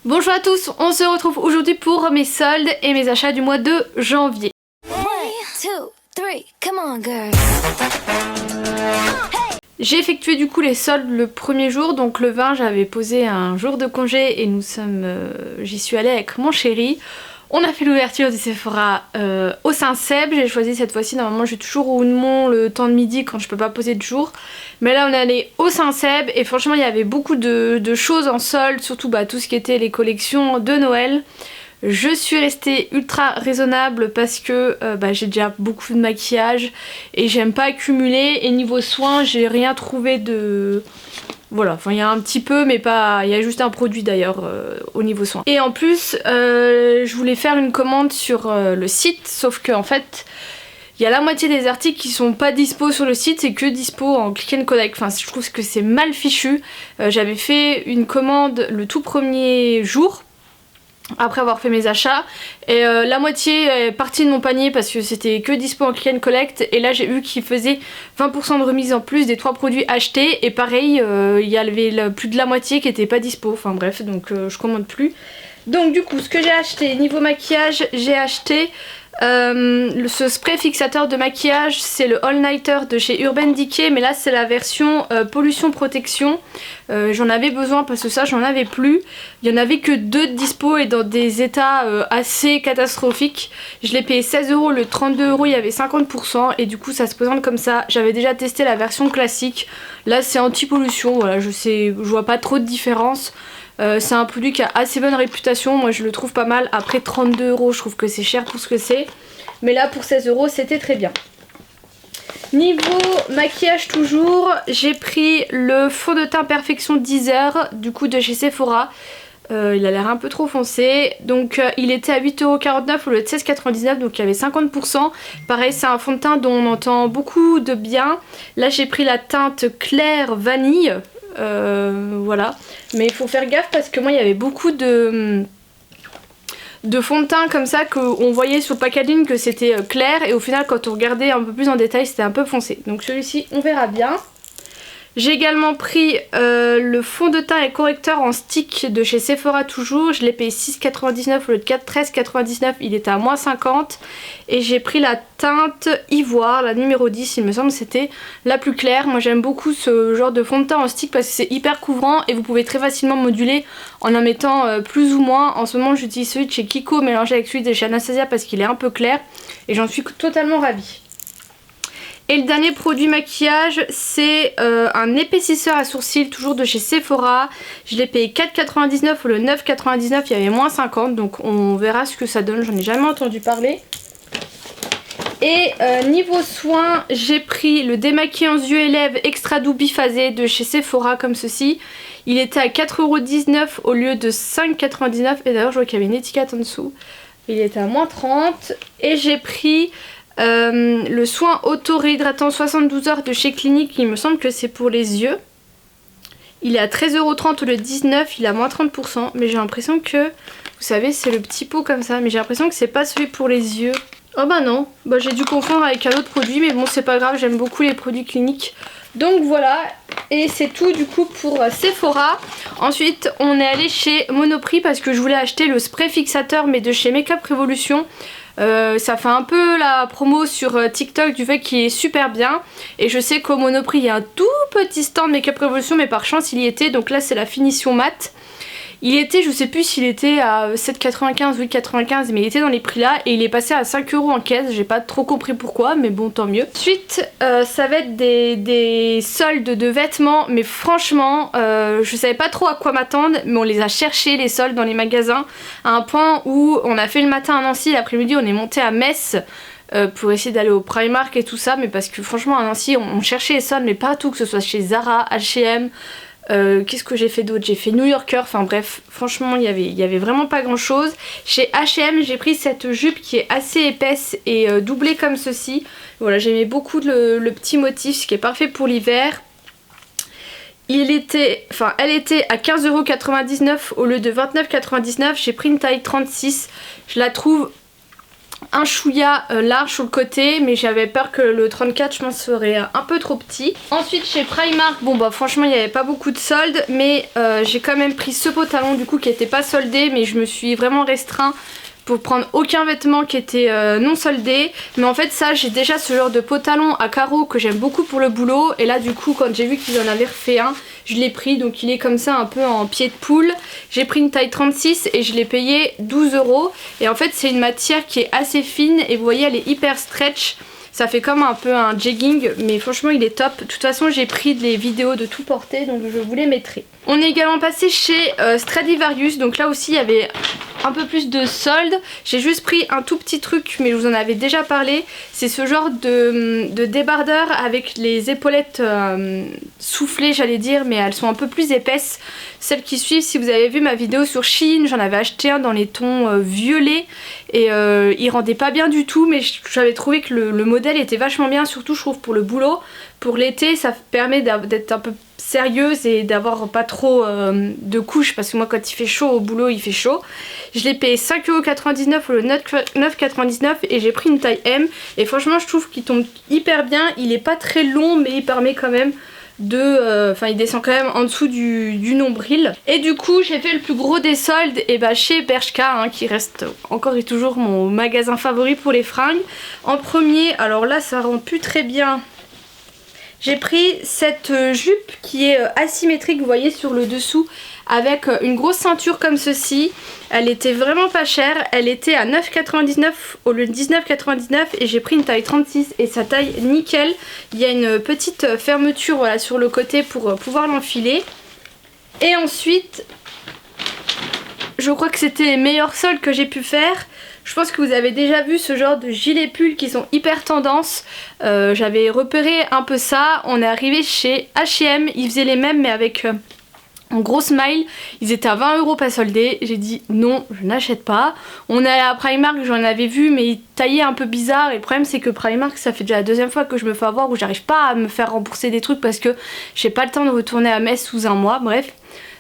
Bonjour à tous, on se retrouve aujourd'hui pour mes soldes et mes achats du mois de janvier. J'ai effectué du coup les soldes le premier jour, donc le 20 j'avais posé un jour de congé et j'y suis allée avec mon chéri. On a fait l'ouverture du Sephora au Saint-Seb. J'ai choisi cette fois-ci, normalement j'ai toujours au Houndemont le temps de midi quand je peux pas poser de jour. Mais là on est allé au Saint-Seb et franchement il y avait beaucoup de choses en solde, surtout tout ce qui était les collections de Noël. Je suis restée ultra raisonnable parce que j'ai déjà beaucoup de maquillage et j'aime pas accumuler. Et niveau soins j'ai rien trouvé de... Voilà, enfin il y a un petit peu mais pas... Il y a juste un produit d'ailleurs au niveau soins. Et en plus je voulais faire une commande sur le site, sauf que en fait il y a la moitié des articles qui sont pas dispo sur le site, c'est que dispo en click and collect. Enfin je trouve que c'est mal fichu. J'avais fait une commande le tout premier jour après avoir fait mes achats et la moitié est partie de mon panier parce que c'était que dispo en click and collect, et là j'ai vu qu'il faisait 20% de remise en plus des 3 produits achetés, et pareil il y avait plus de la moitié qui était pas dispo, enfin bref, donc je commande plus. Donc du coup ce que j'ai acheté niveau maquillage, j'ai acheté ce spray fixateur de maquillage, c'est le All Nighter de chez Urban Decay, mais là c'est la version pollution protection. J'en avais besoin parce que ça j'en avais plus. Il y en avait que 2 de dispo et dans des états assez catastrophiques. Je l'ai payé 16 €, le 32 € il y avait 50% et du coup ça se présente comme ça. J'avais déjà testé la version classique, là c'est anti-pollution, voilà, je vois pas trop de différence. C'est un produit qui a assez bonne réputation, moi je le trouve pas mal. Après 32 € je trouve que c'est cher pour ce que c'est, mais là pour 16 € c'était très bien. Niveau maquillage toujours, j'ai pris le fond de teint Perfection 10 heures du coup de chez Sephora. Il a l'air un peu trop foncé, donc il était à 8,49 € au lieu de 16,99 €, donc il y avait 50%. Pareil c'est un fond de teint dont on entend beaucoup de bien. Là j'ai pris la teinte claire vanille. Voilà, mais il faut faire gaffe parce que moi il y avait beaucoup de fond de teint comme ça qu'on voyait sur le packaging que c'était clair, et au final quand on regardait un peu plus en détail c'était un peu foncé, donc celui-ci on verra bien. J'ai également pris le fond de teint et correcteur en stick de chez Sephora toujours. Je l'ai payé 6,99 € au lieu de 13,99 €, il était à moins 50. Et j'ai pris la teinte ivoire, la numéro 10 il me semble, c'était la plus claire. Moi j'aime beaucoup ce genre de fond de teint en stick parce que c'est hyper couvrant et vous pouvez très facilement moduler en mettant plus ou moins. En ce moment j'utilise celui de chez Kiko mélangé avec celui de chez Anastasia parce qu'il est un peu clair et j'en suis totalement ravie. Et le dernier produit maquillage, c'est un épaississeur à sourcils, toujours de chez Sephora. Je l'ai payé 4,99 € au lieu de 9,99 €, il y avait moins 50, donc on verra ce que ça donne, j'en ai jamais entendu parler. Et niveau soins, j'ai pris le démaquillant yeux et lèvres extra doux biphasé de chez Sephora comme ceci. Il était à 4,19 € au lieu de 5,99 €, et d'ailleurs je vois qu'il y avait une étiquette en dessous. Il était à moins 30. Et j'ai pris... le soin auto-réhydratant 72 heures de chez Clinique, il me semble que c'est pour les yeux. Il est à 13,30 € au lieu de 19 €, il a moins 30%, mais j'ai l'impression que, vous savez, c'est le petit pot comme ça, mais j'ai l'impression que c'est pas celui pour les yeux. Oh bah non, j'ai dû confondre avec un autre produit, mais bon c'est pas grave, j'aime beaucoup les produits Clinique. Donc voilà, et c'est tout du coup pour Sephora. Ensuite on est allé chez Monoprix parce que je voulais acheter le spray fixateur mais de chez Makeup Revolution. Ça fait un peu la promo sur TikTok du fait qu'il est super bien, et je sais qu'au Monoprix il y a un tout petit stand Makeup Revolution, mais par chance il y était, donc là c'est la finition mat. Il était, je sais plus s'il était à 7,95 ou 8,95, mais il était dans les prix là et il est passé à 5 € en caisse, j'ai pas trop compris pourquoi, mais bon tant mieux. Ensuite ça va être des soldes de vêtements, mais franchement je savais pas trop à quoi m'attendre, mais on les a cherchés les soldes dans les magasins, à un point où on a fait le matin à Nancy, l'après-midi on est monté à Metz pour essayer d'aller au Primark et tout ça, mais parce que franchement à Nancy on cherchait les soldes mais partout, que ce soit chez Zara, H&M, qu'est-ce que j'ai fait d'autre, j'ai fait New Yorker, enfin bref, franchement il y avait vraiment pas grand chose. Chez H&M j'ai pris cette jupe qui est assez épaisse et doublée comme ceci. Voilà, j'aimais beaucoup le petit motif, ce qui est parfait pour l'hiver. Elle était à 15,99 € au lieu de 29,99 €. J'ai pris une taille 36, je la trouve un chouïa large sur le côté, mais j'avais peur que le 34 je pense serait un peu trop petit. Ensuite chez Primark, bon bah franchement il n'y avait pas beaucoup de soldes, mais j'ai quand même pris ce pantalon du coup qui n'était pas soldé, mais je me suis vraiment restreint pour prendre aucun vêtement qui était non soldé. Mais en fait ça, j'ai déjà ce genre de pantalon à carreaux que j'aime beaucoup pour le boulot, et là du coup quand j'ai vu qu'ils en avaient refait un, je l'ai pris, donc il est comme ça un peu en pied de poule. J'ai pris une taille 36 et je l'ai payé 12 €. Et en fait c'est une matière qui est assez fine et vous voyez elle est hyper stretch. Ça fait comme un peu un jegging, mais franchement il est top. De toute façon j'ai pris des vidéos de tout porter, donc je vous les mettrai. On est également passé chez Stradivarius, donc là aussi il y avait un peu plus de soldes. J'ai juste pris un tout petit truc, mais je vous en avais déjà parlé. C'est ce genre de débardeur avec les épaulettes soufflées j'allais dire, mais elles sont un peu plus épaisses. Celles qui suivent, si vous avez vu ma vidéo sur Shein, j'en avais acheté un dans les tons violets et il rendait pas bien du tout, mais j'avais trouvé que le modèle était vachement bien, surtout je trouve pour le boulot. Pour l'été ça permet d'être un peu sérieuse et d'avoir pas trop de couches, parce que moi quand il fait chaud au boulot il fait chaud. Je l'ai payé 5,99 € au lieu de 9,99 € et j'ai pris une taille M, et franchement je trouve qu'il tombe hyper bien. Il est pas très long mais il permet quand même de... Enfin il descend quand même en dessous du nombril. Et du coup j'ai fait le plus gros des soldes et bah chez Bershka, hein, qui reste encore et toujours mon magasin favori pour les fringues. En premier, alors là ça rend plus très bien, j'ai pris cette jupe qui est asymétrique, vous voyez sur le dessous, avec une grosse ceinture comme ceci. Elle était vraiment pas chère, elle était à 9,99 € au lieu de 19,99 € et j'ai pris une taille 36 et sa taille nickel. Il y a une petite fermeture voilà, sur le côté pour pouvoir l'enfiler. Et ensuite, je crois que c'était les meilleurs soldes que j'ai pu faire. Je pense que vous avez déjà vu ce genre de gilet pull qui sont hyper tendance. J'avais repéré un peu ça. On est arrivé chez H&M, ils faisaient les mêmes mais avec un gros smile. Ils étaient à 20 € pas soldés. J'ai dit non, je n'achète pas. On est allé à Primark, j'en avais vu mais ils taillaient un peu bizarre. Et le problème c'est que Primark, ça fait déjà la deuxième fois que je me fais avoir où j'arrive pas à me faire rembourser des trucs parce que j'ai pas le temps de retourner à Metz sous un mois. Bref,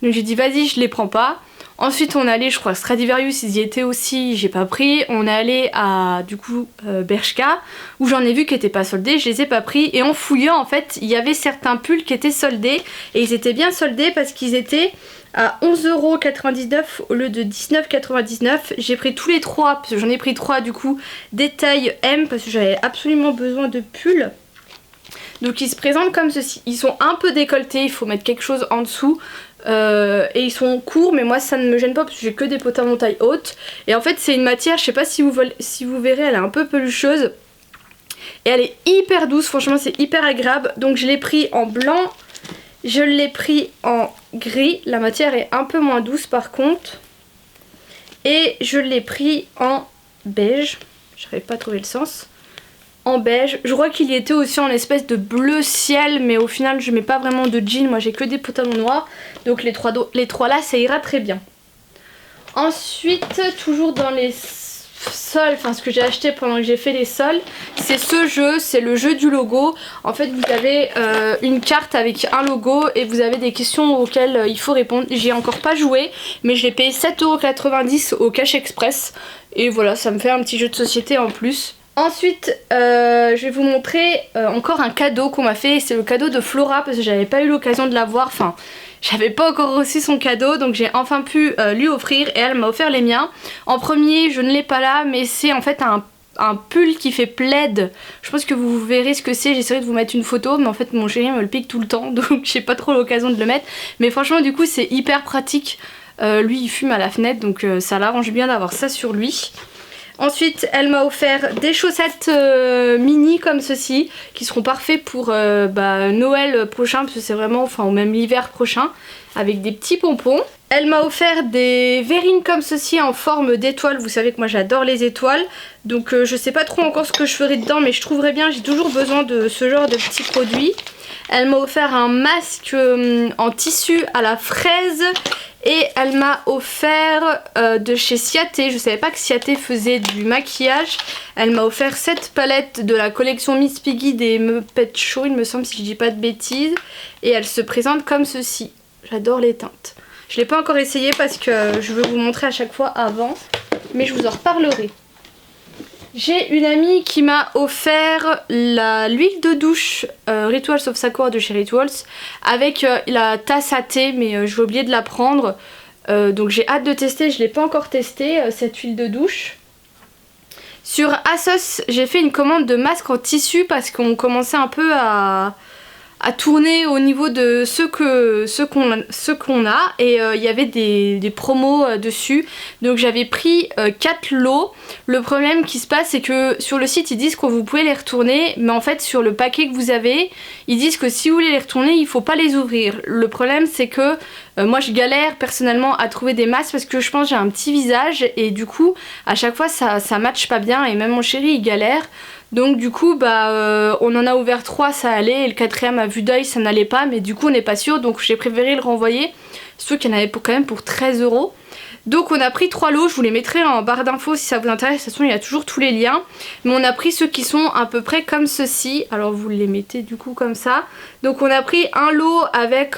donc j'ai dit vas-y, je les prends pas. Ensuite on est allé, je crois Stradivarius, ils y étaient aussi, j'ai pas pris. On est allé à du coup Bershka où j'en ai vu qui étaient pas soldés, je les ai pas pris. Et en fouillant en fait il y avait certains pulls qui étaient soldés et ils étaient bien soldés parce qu'ils étaient à 11,99 € au lieu de 19,99 €. J'ai pris tous les trois, parce que j'en ai pris 3 du coup, des tailles M parce que j'avais absolument besoin de pulls. Donc ils se présentent comme ceci, ils sont un peu décolletés, il faut mettre quelque chose en dessous. Et ils sont courts mais moi ça ne me gêne pas parce que j'ai que des pantalons taille haute. Et en fait c'est une matière, je sais pas si vous verrez, elle est un peu pelucheuse et elle est hyper douce, franchement c'est hyper agréable. Donc je l'ai pris en blanc, je l'ai pris en gris, la matière est un peu moins douce par contre, et je l'ai pris en beige, j'arrive pas à trouver le sens, en beige. Je crois qu'il y était aussi en espèce de bleu ciel, mais au final je mets pas vraiment de jean, moi j'ai que des pantalons noirs, donc les trois là ça ira très bien. Ensuite toujours dans les soldes, enfin ce que j'ai acheté pendant que j'ai fait les soldes, c'est ce jeu, c'est le jeu du logo. En fait vous avez une carte avec un logo et vous avez des questions auxquelles il faut répondre. J'y ai encore pas joué mais je l'ai payé 7,90 € au Cash Express et voilà, ça me fait un petit jeu de société en plus. Ensuite je vais vous montrer encore un cadeau qu'on m'a fait, c'est le cadeau de Flora parce que j'avais pas eu l'occasion de l'avoir, enfin j'avais pas encore reçu son cadeau donc j'ai enfin pu lui offrir et elle m'a offert les miens. En premier je ne l'ai pas là mais c'est en fait un pull qui fait plaid, je pense que vous verrez ce que c'est, j'essaierai de vous mettre une photo mais en fait mon chéri me le pique tout le temps donc j'ai pas trop l'occasion de le mettre, mais franchement du coup c'est hyper pratique. Lui il fume à la fenêtre donc ça l'arrange bien d'avoir ça sur lui. Ensuite elle m'a offert des chaussettes mini comme ceci qui seront parfaits pour Noël prochain parce que c'est vraiment, enfin ou même l'hiver prochain, avec des petits pompons. Elle m'a offert des verrines comme ceci en forme d'étoile, vous savez que moi j'adore les étoiles, donc je sais pas trop encore ce que je ferai dedans mais je trouverai bien, j'ai toujours besoin de ce genre de petits produits. Elle m'a offert un masque en tissu à la fraise. Et elle m'a offert de chez Ciaté, je savais pas que Ciaté faisait du maquillage. Elle m'a offert cette palette de la collection Miss Piggy des Muppet Show, il me semble si je dis pas de bêtises. Et elle se présente comme ceci, j'adore les teintes. Je l'ai pas encore essayé parce que je veux vous montrer à chaque fois avant, mais je vous en reparlerai. J'ai une amie qui m'a offert l'huile de douche Rituals of Sakura de chez Rituals avec la tasse à thé, mais j'ai oublié de la prendre. Donc j'ai hâte de tester, je ne l'ai pas encore testé cette huile de douche. Sur ASOS, j'ai fait une commande de masques en tissu parce qu'on commençait un peu à tourner au niveau de ceux qu'on a et il y avait des promos dessus, donc j'avais pris 4 lots. Le problème qui se passe, c'est que sur le site ils disent que vous pouvez les retourner, mais en fait sur le paquet que vous avez ils disent que si vous voulez les retourner il faut pas les ouvrir. Le problème c'est que moi je galère personnellement à trouver des masques parce que je pense que j'ai un petit visage et du coup à chaque fois ça matche pas bien et même mon chéri il galère. Donc du coup on en a ouvert 3, ça allait, et le 4ème à vue d'œil ça n'allait pas, mais du coup on n'est pas sûr, donc j'ai préféré le renvoyer, surtout qu'il y en avait quand même pour 13 €. Donc on a pris 3 lots, je vous les mettrai en barre d'infos si ça vous intéresse, de toute façon il y a toujours tous les liens. Mais on a pris ceux qui sont à peu près comme ceci, alors vous les mettez du coup comme ça. Donc on a pris un lot avec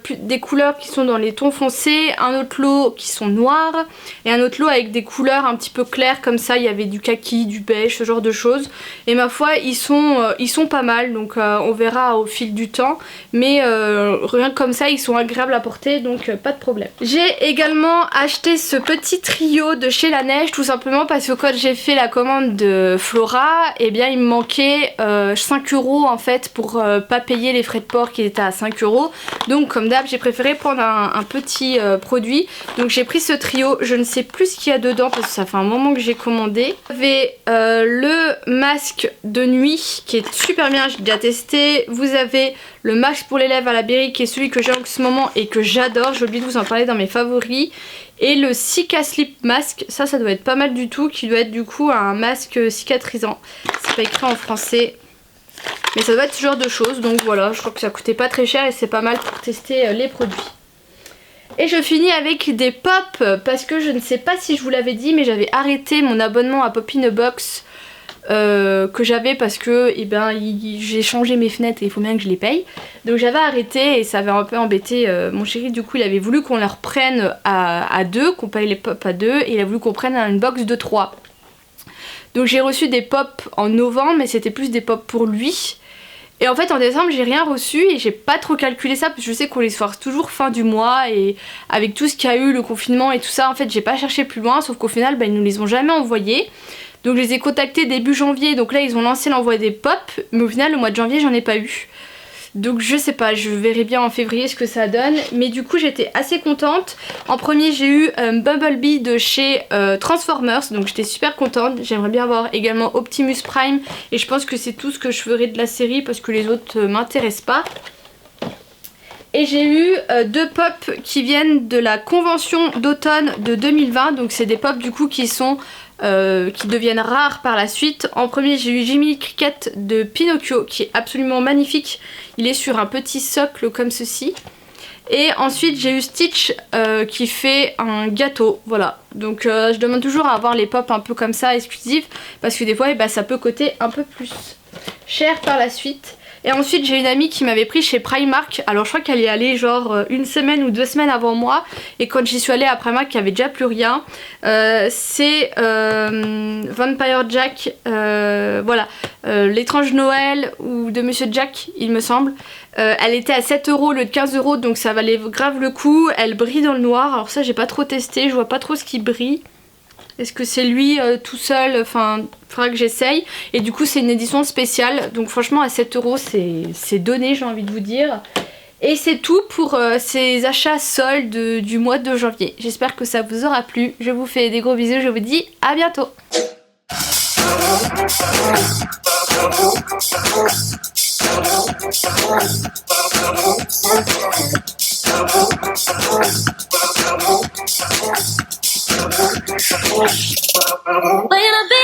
des couleurs qui sont dans les tons foncés, un autre lot qui sont noirs, et un autre lot avec des couleurs un petit peu claires comme ça, il y avait du kaki, du beige, ce genre de choses. Et ma foi ils sont pas mal, donc on verra au fil du temps, mais rien que comme ça ils sont agréables à porter, donc pas de problème. J'ai également acheté ce petit trio de chez La Neige, tout simplement parce que quand j'ai fait la commande de Flora, et bien il me manquait 5 € en fait pour pas payer les frais de port qui étaient à 5 €. Donc comme d'hab j'ai préféré prendre un petit produit, donc j'ai pris ce trio. Je ne sais plus ce qu'il y a dedans parce que ça fait un moment que j'ai commandé. Vous avez le masque de nuit qui est super bien, j'ai déjà testé. Vous avez le masque pour les lèvres à la berry qui est celui que j'ai en ce moment et que j'adore, j'ai oublié de vous en parler dans mes favoris. Et le Cica Slip Mask, ça doit être pas mal du tout, qui doit être du coup un masque cicatrisant. C'est pas écrit en français, mais ça doit être ce genre de choses. Donc voilà, je crois que ça coûtait pas très cher et c'est pas mal pour tester les produits. Et je finis avec des pop, parce que je ne sais pas si je vous l'avais dit, mais j'avais arrêté mon abonnement à Pop in a Box que j'avais parce que j'ai changé mes fenêtres et il faut bien que je les paye. Donc j'avais arrêté et ça avait un peu embêté mon chéri. Du coup il avait voulu qu'on les reprenne à 2, qu'on paye les pop à 2, et il a voulu qu'on prenne une box de 3. Donc j'ai reçu des pop en novembre, mais c'était plus des pop pour lui. Et en fait en décembre j'ai rien reçu et j'ai pas trop calculé ça parce que je sais qu'on les sort toujours fin du mois, et avec tout ce qu'il y a eu, le confinement et tout ça, en fait j'ai pas cherché plus loin, sauf qu'au final ils nous les ont jamais envoyés. Donc je les ai contactés début janvier, donc là ils ont lancé l'envoi des pop, mais au final le mois de janvier j'en ai pas eu. Donc je sais pas, je verrai bien en février ce que ça donne, mais du coup j'étais assez contente. En premier j'ai eu Bumblebee de chez Transformers, donc j'étais super contente. J'aimerais bien avoir également Optimus Prime, et je pense que c'est tout ce que je ferai de la série parce que les autres m'intéressent pas. Et j'ai eu 2 pop qui viennent de la convention d'automne de 2020, donc c'est des pop du coup qui sont qui deviennent rares par la suite. En premier j'ai eu Jiminy Cricket de Pinocchio qui est absolument magnifique, il est sur un petit socle comme ceci. Et ensuite j'ai eu Stitch qui fait un gâteau, voilà. Donc je demande toujours à avoir les pop un peu comme ça exclusifs, parce que des fois ça peut coûter un peu plus cher par la suite. Et ensuite j'ai une amie qui m'avait pris chez Primark, alors je crois qu'elle y est allée genre une semaine ou 2 semaines avant moi, et quand j'y suis allée à Primark il n'y avait déjà plus rien. C'est Vampire Jack, voilà, l'étrange Noël ou de Monsieur Jack il me semble. Elle était à 7 € au lieu de 15 €, donc ça valait grave le coup. Elle brille dans le noir, alors ça j'ai pas trop testé, je vois pas trop ce qui brille. Est-ce que c'est lui tout seul? Enfin, faudra que j'essaye. Et du coup c'est une édition spéciale, donc franchement à 7 € c'est donné, j'ai envie de vous dire. Et c'est tout pour ces achats soldes du mois de janvier. J'espère que ça vous aura plu. Je vous fais des gros bisous, je vous dis à bientôt. When I be